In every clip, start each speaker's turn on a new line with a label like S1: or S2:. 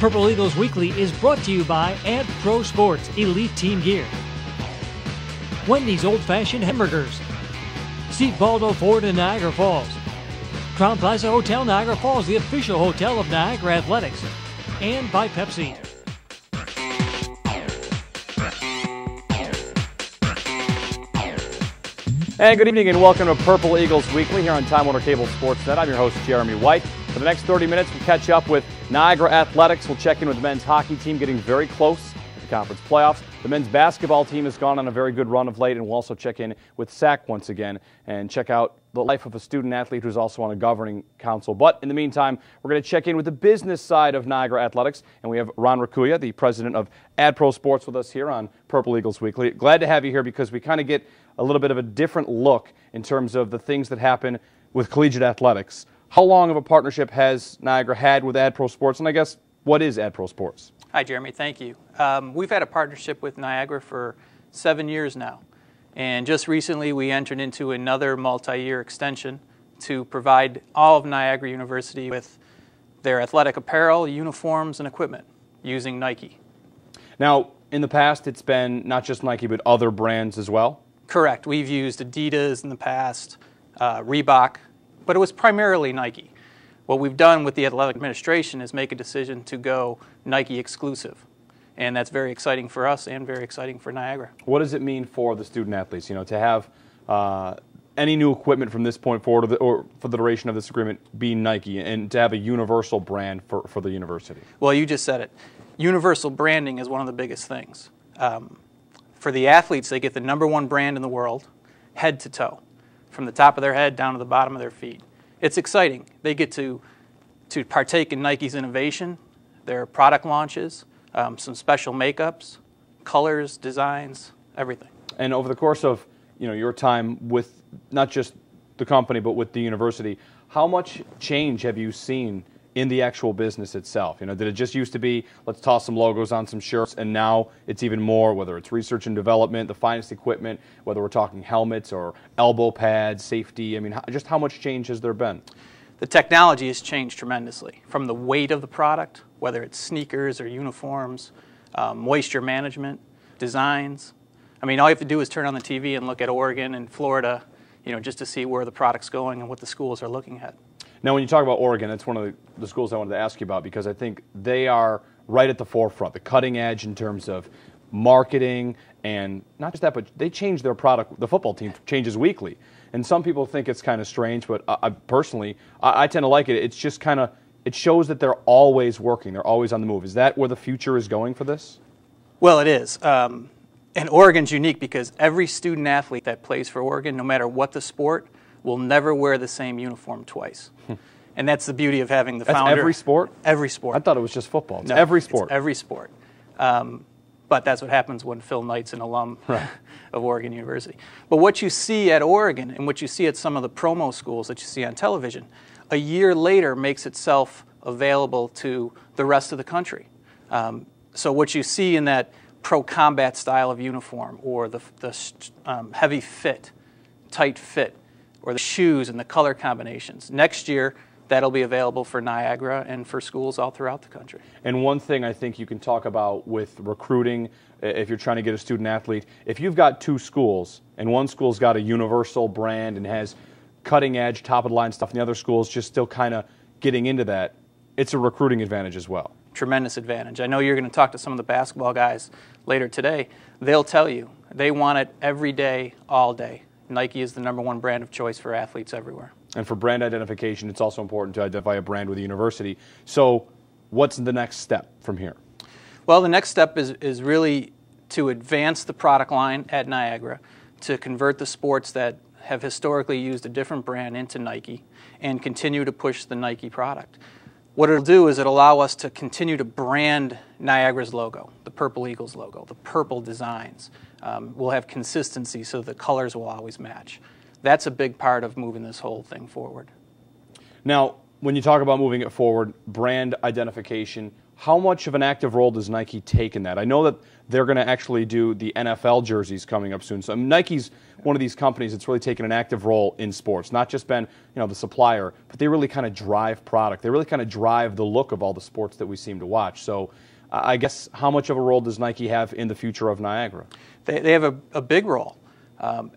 S1: Purple Eagles Weekly is brought to you by Ad Pro Sports Elite Team Gear, Wendy's Old Fashioned Hamburgers, Steve Baldo Ford in Niagara Falls, Crown Plaza Hotel Niagara Falls, the official hotel of Niagara Athletics, and by Pepsi.
S2: And good evening and welcome to Purple Eagles Weekly here on Time Warner Cable Sportsnet. I'm your host, Jeremy White. For the next 30 minutes, we'll catch up with Niagara Athletics. We'll check in with the men's hockey team getting very close to the conference playoffs. The men's basketball team has gone on a very good run of late, and we'll also check in with SAC once again and check out the life of a student athlete who's also on a governing council. But in the meantime, we're going to check in with the business side of Niagara Athletics, and we have Ron Rakuya, the president of Ad Pro Sports, with us here on Purple Eagles Weekly. Glad to have you here because we kind of get a little bit of a different look in terms of the things that happen with collegiate athletics. How long of a partnership has Niagara had with Ad Pro Sports, and I guess what is Ad Pro Sports?
S3: Hi, Jeremy. Thank you. We've had a partnership with Niagara for 7 years now, and just recently we entered into another multi-year extension to provide all of Niagara University with their athletic apparel, uniforms, and equipment using Nike.
S2: Now, in the past, it's been not just Nike, but other brands as well?
S3: Correct. We've used Adidas in the past, Reebok, but it was primarily Nike. What we've done with the athletic administration is make a decision to go Nike exclusive, and that's very exciting for us and very exciting for Niagara.
S2: What does it mean for the student athletes, to have any new equipment from this point forward or for the duration of this agreement be Nike and to have a universal brand for the university?
S3: Well, you just said it. Universal branding is one of the biggest things. For the athletes, they get the #1 brand in the world, head to toe, from the top of their head down to the bottom of their feet. It's exciting. They get to partake in Nike's innovation, their product launches, some special makeups, colors, designs, everything.
S2: And over the course of your time with not just the company but with the university, how much change have you seen in the actual business itself? Did it just used to be, let's toss some logos on some shirts, and now it's even more, whether it's research and development, the finest equipment, whether we're talking helmets or elbow pads, safety? Just how much change has there been?
S3: The technology has changed tremendously, from the weight of the product, whether it's sneakers or uniforms, moisture management, designs. All you have to do is turn on the TV and look at Oregon and Florida, just to see where the product's going and what the schools are looking at.
S2: Now, when you talk about Oregon, that's one of the schools I wanted to ask you about because I think they are right at the forefront, the cutting edge in terms of marketing, and not just that, but they change their product. The football team changes weekly, and some people think it's kind of strange, but I personally tend to like it. It's just it shows that they're always working, they're always on the move. Is that where the future is going for this?
S3: Well, it is. And Oregon's unique because every student athlete that plays for Oregon, no matter what the sport, will never wear the same uniform twice. And that's the beauty of having the founder.
S2: That's every sport?
S3: Every sport.
S2: I thought it was just football. It's
S3: no,
S2: every sport.
S3: It's every sport. But that's what happens when Phil Knight's an alum of Oregon University. But what you see at Oregon and what you see at some of the promo schools that you see on television, a year later makes itself available to the rest of the country. So what you see in that pro combat style of uniform, or the heavy fit, tight fit, or the shoes and the color combinations, next year that'll be available for Niagara and for schools all throughout the country.
S2: And one thing I think you can talk about with recruiting, if you're trying to get a student athlete, if you've got two schools and one school's got a universal brand and has cutting edge, top of the line stuff, and the other school's just still kind of getting into that, it's a recruiting advantage as well.
S3: Tremendous advantage. I know you're going to talk to some of the basketball guys later today. They'll tell you they want it every day, all day. Nike is the #1 brand of choice for athletes everywhere.
S2: And for brand identification, it's also important to identify a brand with a university. So what's the next step from here?
S3: Well, the next step is really to advance the product line at Niagara, to convert the sports that have historically used a different brand into Nike and continue to push the Nike product. What it'll do is it'll allow us to continue to brand Niagara's logo, the Purple Eagles logo, the purple designs. We'll have consistency so the colors will always match. That's a big part of moving this whole thing forward.
S2: Now, when you talk about moving it forward, brand identification, How much of an active role does Nike take in that? I know that they're going to actually do the NFL jerseys coming up soon. So Nike's one of these companies that's really taken an active role in sports, not just been the supplier, but they really kind of drive product. They really kind of drive the look of all the sports that we seem to watch. So I guess how much of a role does Nike have in the future of Niagara?
S3: They have a big role.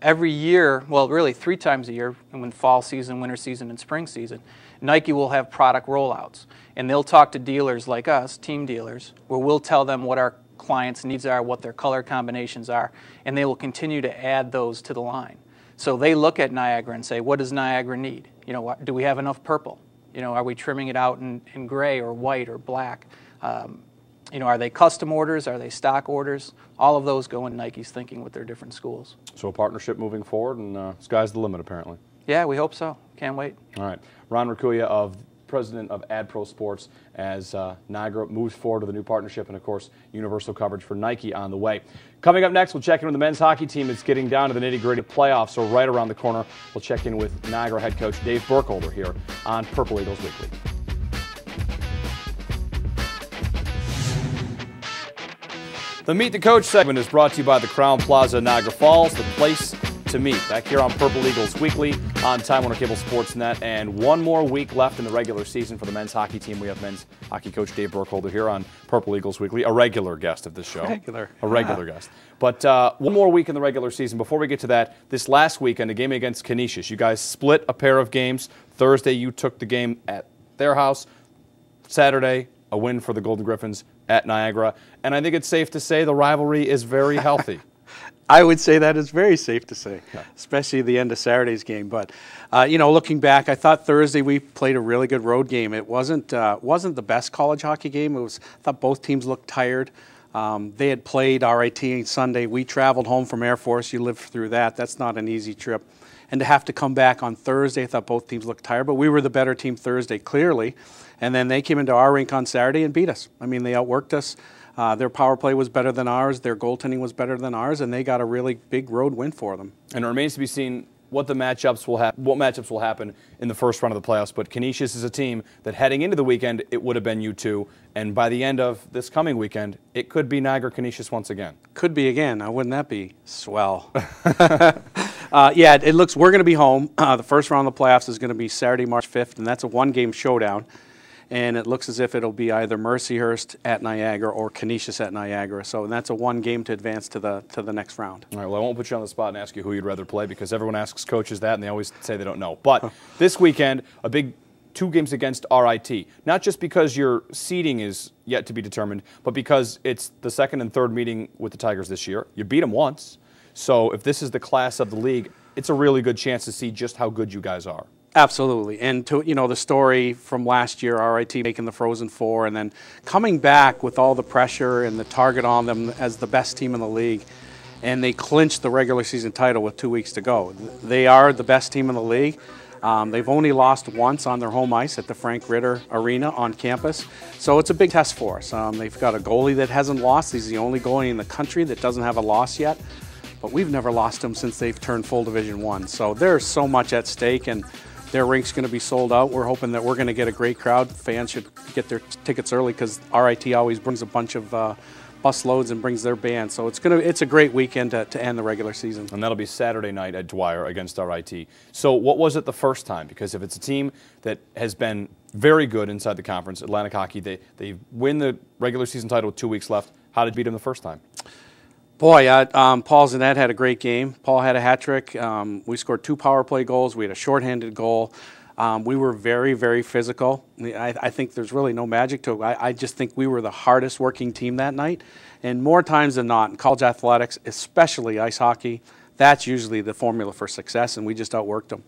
S3: Every year, well, really 3 times a year, in fall season, winter season, and spring season, Nike will have product rollouts. And they'll talk to dealers like us, team dealers, where we'll tell them what our clients' needs are, what their color combinations are, and they will continue to add those to the line. So they look at Niagara and say, what does Niagara need? Do we have enough purple? Are we trimming it out in gray or white or black? Are they custom orders? Are they stock orders? All of those go in Nike's thinking with their different schools.
S2: So a partnership moving forward, and sky's the limit, apparently.
S3: Yeah, we hope so. Can't wait.
S2: All right. Ron Rakuya, president of AdPro Sports, as Niagara moves forward to the new partnership, and, of course, universal coverage for Nike on the way. Coming up next, we'll check in with the men's hockey team. It's getting down to the nitty-gritty playoffs, so right around the corner, we'll check in with Niagara head coach Dave Burkholder here on Purple Eagles Weekly. The Meet the Coach segment is brought to you by the Crown Plaza, Niagara Falls, the place to meet. Back here on Purple Eagles Weekly on Time Warner Cable Sportsnet, and one more week left in the regular season for the men's hockey team. We have men's hockey coach Dave Burkholder here on Purple Eagles Weekly, a regular guest of this show. A regular guest. But one more week in the regular season. Before we get to that, this last weekend, a game against Canisius. You guys split a pair of games. Thursday, you took the game at their house. Saturday, a win for the Golden Griffins at Niagara. And I think it's safe to say the rivalry is very healthy.
S4: I would say that is very safe to say, especially the end of Saturday's game. But, looking back, I thought Thursday we played a really good road game. It wasn't the best college hockey game. I thought both teams looked tired. They had played RIT Sunday. We traveled home from Air Force. You lived through that. That's not an easy trip. And to have to come back on Thursday, I thought both teams looked tired. But we were the better team Thursday, clearly. And then they came into our rink on Saturday and beat us. I mean, they outworked us. Their power play was better than ours. Their goaltending was better than ours, and they got a really big road win for them.
S2: And it remains to be seen what matchups will happen in the first round of the playoffs. But Canisius is a team that heading into the weekend, it would have been U2. And by the end of this coming weekend, it could be Niagara-Canisius once again.
S4: Could be again. Now, wouldn't that be swell? It looks we're going to be home. The first round of the playoffs is going to be Saturday, March 5th, and that's a one-game showdown. And it looks as if it'll be either Mercyhurst at Niagara or Canisius at Niagara. So that's a one game to advance to the next round.
S2: All right, well, I won't put you on the spot and ask you who you'd rather play because everyone asks coaches that and they always say they don't know. But this weekend, a big 2 games against RIT. Not just because your seeding is yet to be determined, but because it's the second and third meeting with the Tigers this year. You beat them once. So if this is the class of the league, it's a really good chance to see just how good you guys are.
S4: Absolutely. And to the story from last year, RIT making the Frozen Four and then coming back with all the pressure and the target on them as the best team in the league, and they clinched the regular season title with 2 weeks to go. They are the best team in the league. They've only lost once on their home ice at the Frank Ritter Arena on campus. So it's a big test for us. They've got a goalie that hasn't lost. He's the only goalie in the country that doesn't have a loss yet. But we've never lost him since they've turned full Division I. So there's so much at stake, and their rink's going to be sold out. We're hoping that we're going to get a great crowd. Fans should get their tickets early because RIT always brings a bunch of bus loads and brings their band. So it's a great weekend to end the regular season.
S2: And that'll be Saturday night at Dwyer against RIT. So what was it the first time? Because if it's a team that has been very good inside the conference, Atlantic Hockey, they win the regular season title with 2 weeks left. How did you beat them the first time?
S4: Boy, Paul Zanette had a great game. Paul had a hat trick. We scored 2 power play goals. We had a shorthanded goal. We were very, very physical. I think there's really no magic to it. I just think we were the hardest working team that night. And more times than not, in college athletics, especially ice hockey, that's usually the formula for success, and we just outworked them.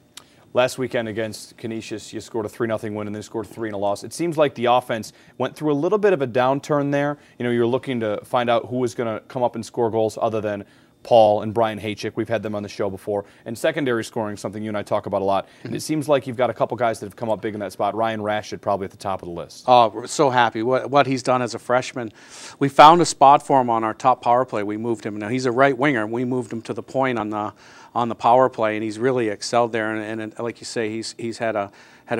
S2: Last weekend against Canisius, you scored a 3-0 win and then scored 3 in a loss. It seems like the offense went through a little bit of a downturn there. You're looking to find out who was going to come up and score goals other than Paul and Brian Haychick. We've had them on the show before. And secondary scoring, something you and I talk about a lot. And it seems like you've got a couple guys that have come up big in that spot. Ryan Rashid probably at the top of the list.
S4: Oh, we're so happy what he's done as a freshman. We found a spot for him on our top power play. We moved him. Now he's a right winger, and we moved him to the point on the power play, and he's really excelled there. And like you say, he's had a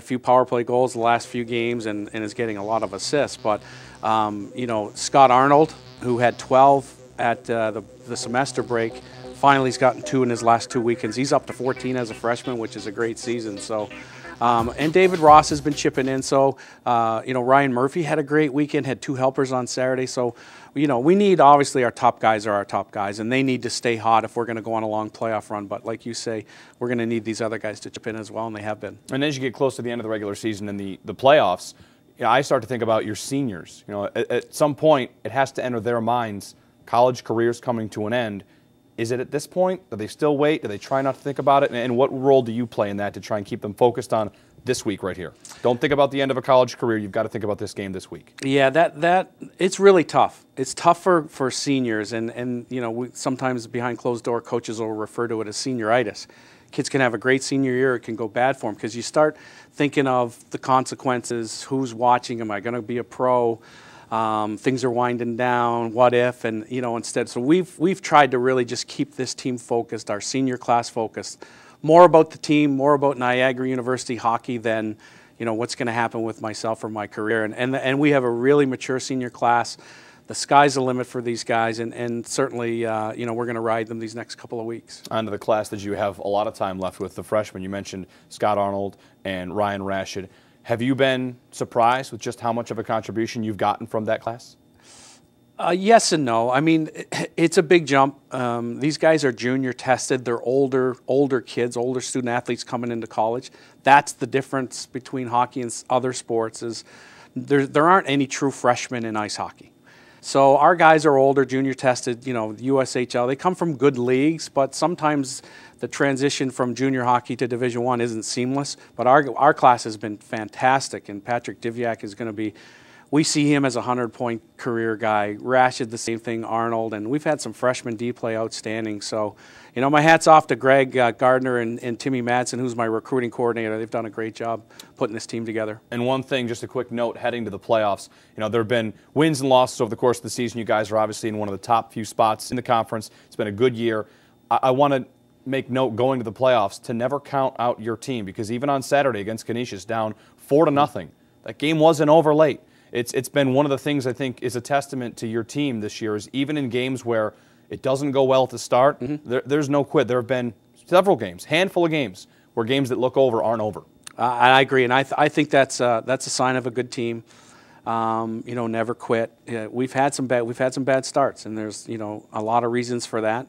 S4: few power play goals the last few games, and is getting a lot of assists. But you know, Scott Arnold, who had 12 at the semester break, finally he's gotten 2 in his last 2 weekends. He's up to 14 as a freshman, which is a great season. So, and David Ross has been chipping in. So, you know, Ryan Murphy had a great weekend, had 2 helpers on Saturday. So, you know, we need, obviously our top guys are our top guys, and they need to stay hot if we're going to go on a long playoff run. But like you say, we're going to need these other guys to chip in as well, and they have been.
S2: And as you get close to the end of the regular season and the playoffs, you know, I start to think about your seniors. You know, at some point, it has to enter their minds, college careers coming to an end. Is it at this point? Do they still wait? Do they try not to think about it? And what role do you play in that to try and keep them focused on this week right here? Don't think about the end of a college career. You've got to think about this game this week.
S4: Yeah, that it's really tough. It's tough for seniors, and you know, sometimes behind closed door, coaches will refer to it as senioritis. Kids can have a great senior year. It can go bad for them because you start thinking of the consequences. Who's watching? Am I going to be a pro? Things are winding down. What if? And you know, instead, so we've tried to really just keep this team focused, our senior class focused, more about the team, more about Niagara University hockey than, you know, what's going to happen with myself or my career. And we have a really mature senior class. The sky's the limit for these guys, and certainly, you know, we're going to ride them these next couple of weeks.
S2: On to the class that you have a lot of time left with, the freshmen. You mentioned Scott Arnold and Ryan Rashid. Have you been surprised with just how much of a contribution you've gotten from that class?
S4: Yes and no. I mean, it's a big jump. These guys are junior tested. They're older kids, older student athletes coming into college. That's the difference between hockey and other sports is there aren't any true freshmen in ice hockey. So our guys are older, junior tested, you know, USHL. They come from good leagues, but sometimes the transition from junior hockey to Division I isn't seamless. But our class has been fantastic, and Patrick Diviak is going to be, we see him as a 100-point career guy. Rashid, the same thing, Arnold, and we've had some freshmen D play outstanding. So, you know, my hat's off to Greg Gardner and Timmy Madsen, who's my recruiting coordinator. They've done a great job putting this team together.
S2: And one thing, just a quick note, heading to the playoffs, you know, there have been wins and losses over the course of the season. You guys are obviously in one of the top few spots in the conference. It's been a good year. I want to make note going to the playoffs to never count out your team, because even on Saturday against Canisius, down 4-0, that game wasn't over late. It's been one of the things I think is a testament to your team this year, is even in games where it doesn't go well at the start, there's no quit. There have been several games, handful of games, where games that look over aren't over.
S4: I agree, and I think that's a sign of a good team. You know, never quit. We've had some bad starts, and there's, you know, a lot of reasons for that.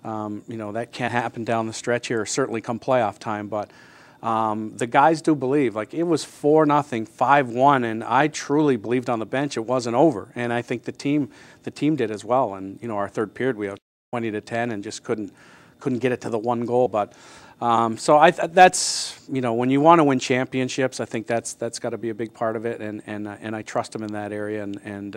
S4: You know, that can't happen down the stretch here, certainly come playoff time, but the guys do believe. Like, it was 4-0, 5-1, and I truly believed on the bench it wasn't over. And I think the team did as well. And you know, our third period we had 20-10 and just couldn't get it to the one goal. But so that's, you know, when you want to win championships, I think that's got to be a big part of it. And I trust them in that area. And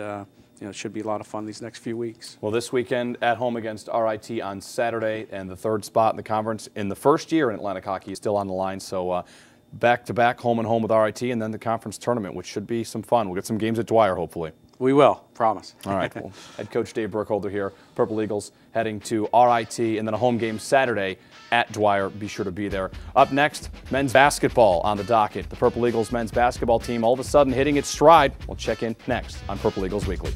S4: you know, it should be a lot of fun these next few weeks.
S2: Well, this weekend at home against RIT on Saturday, and the third spot in the conference in the first year in Atlantic hockey is still on the line. So back-to-back, home and home with RIT, and then the conference tournament, which should be some fun. We'll get some games at Dwyer, hopefully.
S4: We will, promise.
S2: All right. Well, head coach Dave Burkholder here. Purple Eagles heading to RIT, and then a home game Saturday at Dwyer. Be sure to be there. Up next, men's basketball on the docket. The Purple Eagles men's basketball team all of a sudden hitting its stride. We'll check in next on Purple Eagles Weekly.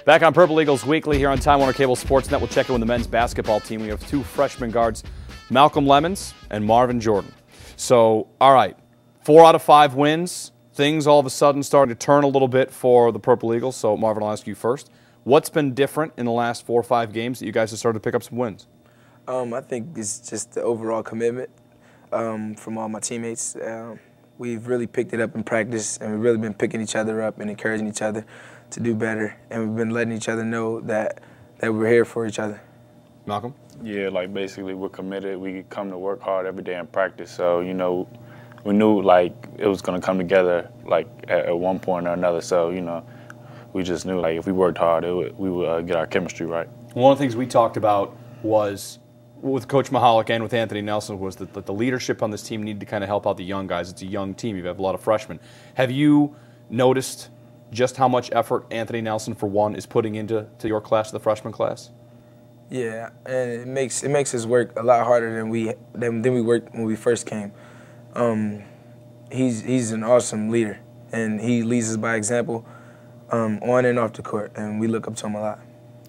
S2: Back on Purple Eagles Weekly here on Time Warner Cable Sportsnet. We'll check in with the men's basketball team. We have 2 freshman guards, Malcolm Lemmons and Marvin Jordan. So, all right, 4 out of 5 wins. Things all of a sudden starting to turn a little bit for the Purple Eagles. So, Marvin, I'll ask you first. What's been different in the last 4 or 5 games that you guys have started to pick up some wins?
S5: I think it's just the overall commitment from all my teammates. We've really picked it up in practice, and we've really been picking each other up and encouraging each other to do better. And we've been letting each other know that we're here for each other.
S2: Malcolm?
S6: Yeah, like basically we're committed. We come to work hard every day in practice. So, you know, we knew like it was going to come together like at one point or another. So, you know, we just knew like if we worked hard, we would get our chemistry right.
S2: One of the things we talked about was with Coach Mahalik and with Anthony Nelson was that the leadership on this team needed to kind of help out the young guys. It's a young team. You have a lot of freshmen. Have you noticed just how much effort Anthony Nelson, for one, is putting into your class, the freshman class?
S5: Yeah, and it makes us work a lot harder than we worked when we first came. He's an awesome leader, and he leads us by example on and off the court, and we look up to him a lot.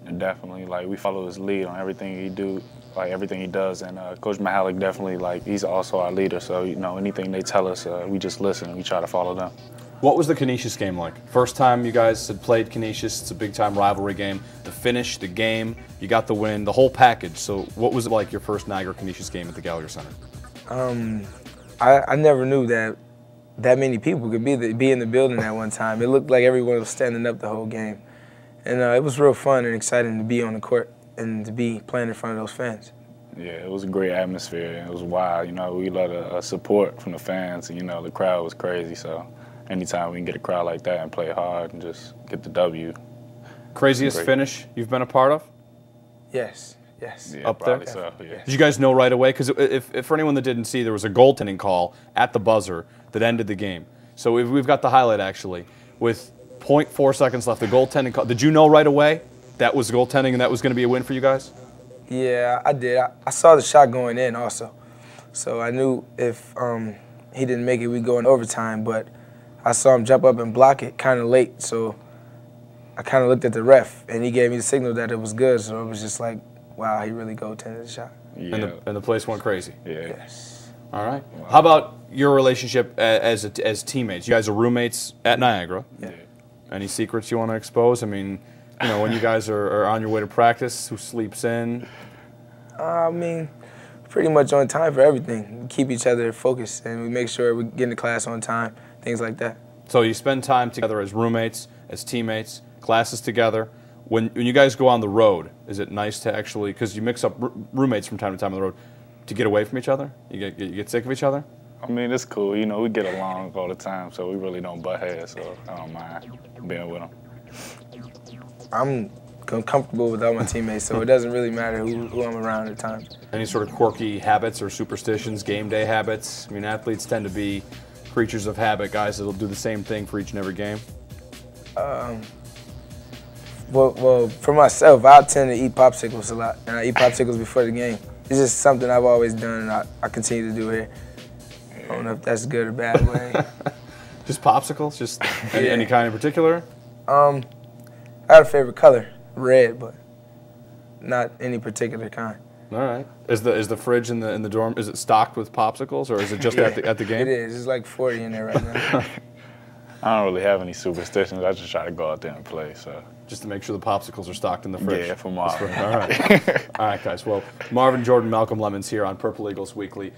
S6: And definitely, like, we follow his lead on everything he do, like everything he does. And Coach Mahalik definitely, like, he's also our leader. So, you know, anything they tell us, we just listen and we try to follow them.
S2: What was the Canisius game like? First time you guys had played Canisius, it's a big-time rivalry game. The finish, the game, you got the win, the whole package. So what was it like your first Niagara-Canisius game at the Gallagher Center?
S5: I never knew that many people could be in the building at one time. It looked like everyone was standing up the whole game. And it was real fun and exciting to be on the court and to be playing in front of those fans.
S6: Yeah, it was a great atmosphere. It was wild. You know, we love the support from the fans, and, you know, the crowd was crazy. So anytime we can get a crowd like that and play hard and just get the W.
S2: Craziest finish you've been a part of?
S5: Yes.
S6: Yeah,
S2: up there?
S6: So, yeah.
S2: Did you guys know right away? Because if for anyone that didn't see, there was a goaltending call at the buzzer that ended the game. So we've got the highlight, actually, with 0.4 seconds left, the goaltending call. Did you know right away that was goaltending and that was going to be a win for you guys?
S5: Yeah, I did. I saw the shot going in also. So I knew if he didn't make it, we'd go in overtime. But I saw him jump up and block it kind of late. So I kind of looked at the ref, and he gave me the signal that it was good. So it was just like, wow, he really goaltended the shot.
S6: Yeah.
S2: And the place went crazy.
S6: Yeah.
S5: Yes.
S2: All right. Wow. How about your relationship as teammates? You guys are roommates at Niagara.
S5: Yeah.
S2: Any secrets you want to expose? I mean, you know, when you guys are on your way to practice, who sleeps in?
S5: I mean, pretty much on time for everything. We keep each other focused, and we make sure we get into class on time, things like that.
S2: So you spend time together as roommates, as teammates, classes together. When you guys go on the road, is it nice to actually, because you mix up roommates from time to time on the road, to get away from each other? You get sick of each other?
S6: I mean, it's cool. You know, we get along all the time, so we really don't butt heads, so I don't mind being with them.
S5: I'm comfortable with all my teammates, so it doesn't really matter who I'm around at times.
S2: Any sort of quirky habits or superstitions, game day habits? I mean, athletes tend to be creatures of habit, guys that'll do the same thing for each and every game.
S5: Well, for myself, I tend to eat popsicles a lot, and I eat popsicles before the game. It's just something I've always done, and I continue to do here. I don't know if that's good or bad way.
S2: Just popsicles? Just any kind in particular?
S5: I have a favorite color, red, but not any particular kind.
S2: All right. Is the fridge in the dorm, is it stocked with popsicles, or is it just at the game?
S5: It is. It's like 40 in there right now.
S6: I don't really have any superstitions. I just try to go out there and play. So
S2: just to make sure the popsicles are stocked in the fridge.
S6: Yeah, for Marvin.
S2: All right. All right, guys. Well, Marvin, Jordan, Malcolm Lemmons here on Purple Eagles Weekly.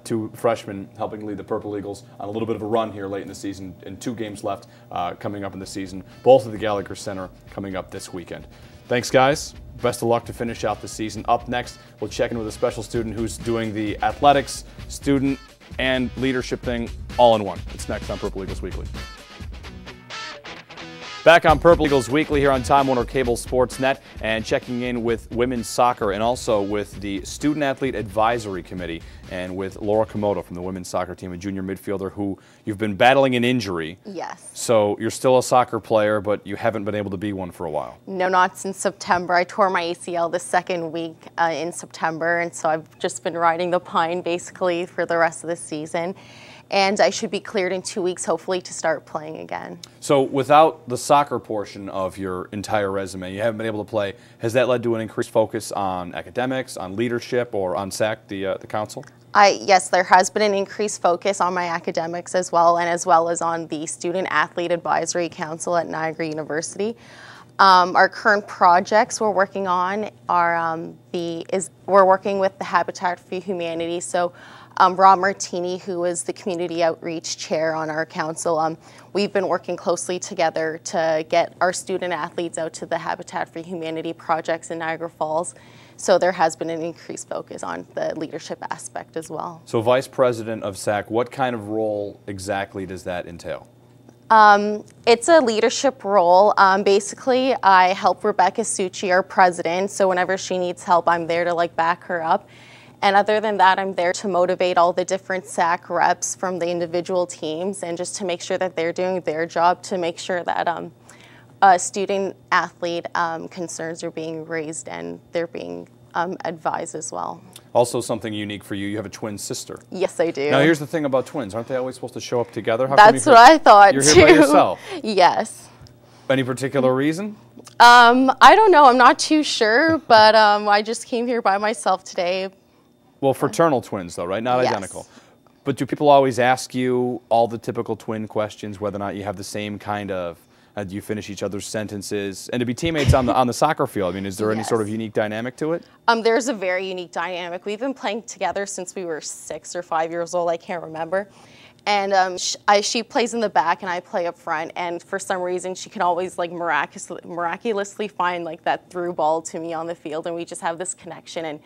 S2: Two freshmen helping lead the Purple Eagles on a little bit of a run here late in the season, and 2 games left coming up in the season. Both at the Gallagher Center coming up this weekend. Thanks, guys. Best of luck to finish out the season. Up next, we'll check in with a special student who's doing the athletics, student, and leadership thing all in one. It's next on Purple Eagles Weekly. Back on Purple Eagles Weekly here on Time Warner Cable Sports Net, and checking in with women's soccer and also with the Student Athlete Advisory Committee and with Laura Komodo from the women's soccer team, a junior midfielder who you've been battling an injury.
S7: Yes.
S2: So you're still a soccer player, but you haven't been able to be one for a while.
S7: No, not since September. I tore my ACL the second week in September, and so I've just been riding the pine basically for the rest of the season. And I should be cleared in 2 weeks, hopefully, to start playing again.
S2: So without the soccer portion of your entire resume, you haven't been able to play. Has that led to an increased focus on academics, on leadership, or on SAC, the council?
S7: Yes, there has been an increased focus on my academics as well as on the Student Athlete Advisory Council at Niagara University. Our current projects we're working on are we're working with the Habitat for Humanity. So Rob Martini, who is the community outreach chair on our council, we've been working closely together to get our student athletes out to the Habitat for Humanity projects in Niagara Falls. So there has been an increased focus on the leadership aspect as well.
S2: So Vice President of SAC, what kind of role exactly does that entail?
S7: It's a leadership role. Basically, I help Rebecca Succi, our president, so whenever she needs help, I'm there to like back her up. And other than that, I'm there to motivate all the different SAC reps from the individual teams and just to make sure that they're doing their job, to make sure that student athlete concerns are being raised and they're being advised as well.
S2: Also something unique for you, you have a twin sister.
S7: Yes, I do.
S2: Now here's the thing about twins, aren't they always supposed to show up together? How
S7: That's what I thought
S2: you're
S7: too.
S2: You're here by yourself?
S7: Yes.
S2: Any particular reason?
S7: I don't know, I'm not too sure, but I just came here by myself today.
S2: Well, fraternal twins though, right? Not
S7: Yes.
S2: identical. But do people always ask you all the typical twin questions, whether or not you have the same kind of, do you finish each other's sentences? And to be teammates on the soccer field, I mean, is there any sort of unique dynamic to it?
S7: There's a very unique dynamic. We've been playing together since we were 6 or 5 years old, I can't remember. And she plays in the back and I play up front, and for some reason she can always like miraculously find like that through ball to me on the field, and we just have this connection. And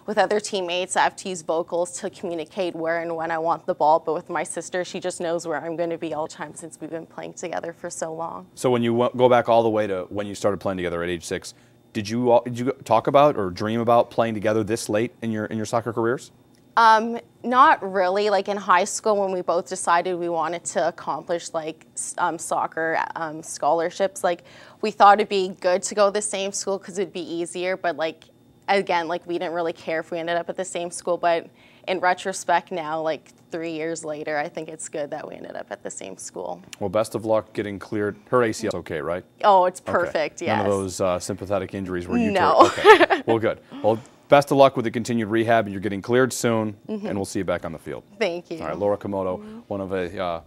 S7: with other teammates, I have to use vocals to communicate where and when I want the ball, but with my sister, she just knows where I'm going to be all the time since we've been playing together for so long.
S2: So when you go back all the way to when you started playing together at age 6, did you talk about or dream about playing together this late in your soccer careers?
S7: Not really. Like in high school, when we both decided we wanted to accomplish like soccer scholarships, like we thought it'd be good to go to the same school because it'd be easier, but like again, like we didn't really care if we ended up at the same school, but in retrospect now, like 3 years later, I think it's good that we ended up at the same school.
S2: Well, best of luck getting cleared. Her ACL is okay, right?
S7: Oh, it's perfect,
S2: okay.
S7: yes.
S2: None of those sympathetic injuries were you?
S7: No.
S2: Okay. Well, good. Well, best of luck with the continued rehab, and you're getting cleared soon, and we'll see you back on the field.
S7: Thank you.
S2: All right, Laura Komodo, one of a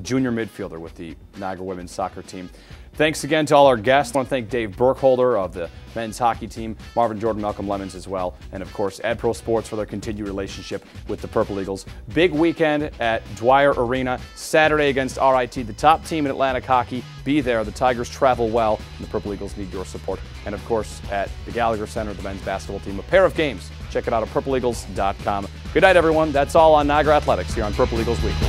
S2: junior midfielder with the Niagara women's soccer team. Thanks again to all our guests. I want to thank Dave Burkholder of the men's hockey team, Marvin Jordan, Malcolm Lemmons as well, and of course Ed Pro Sports for their continued relationship with the Purple Eagles. Big weekend at Dwyer Arena, Saturday against RIT, the top team in Atlantic hockey. Be there. The Tigers travel well, and the Purple Eagles need your support. And of course at the Gallagher Center, the men's basketball team, a pair of games. Check it out at purpleeagles.com. Good night, everyone. That's all on Niagara Athletics here on Purple Eagles Weekly.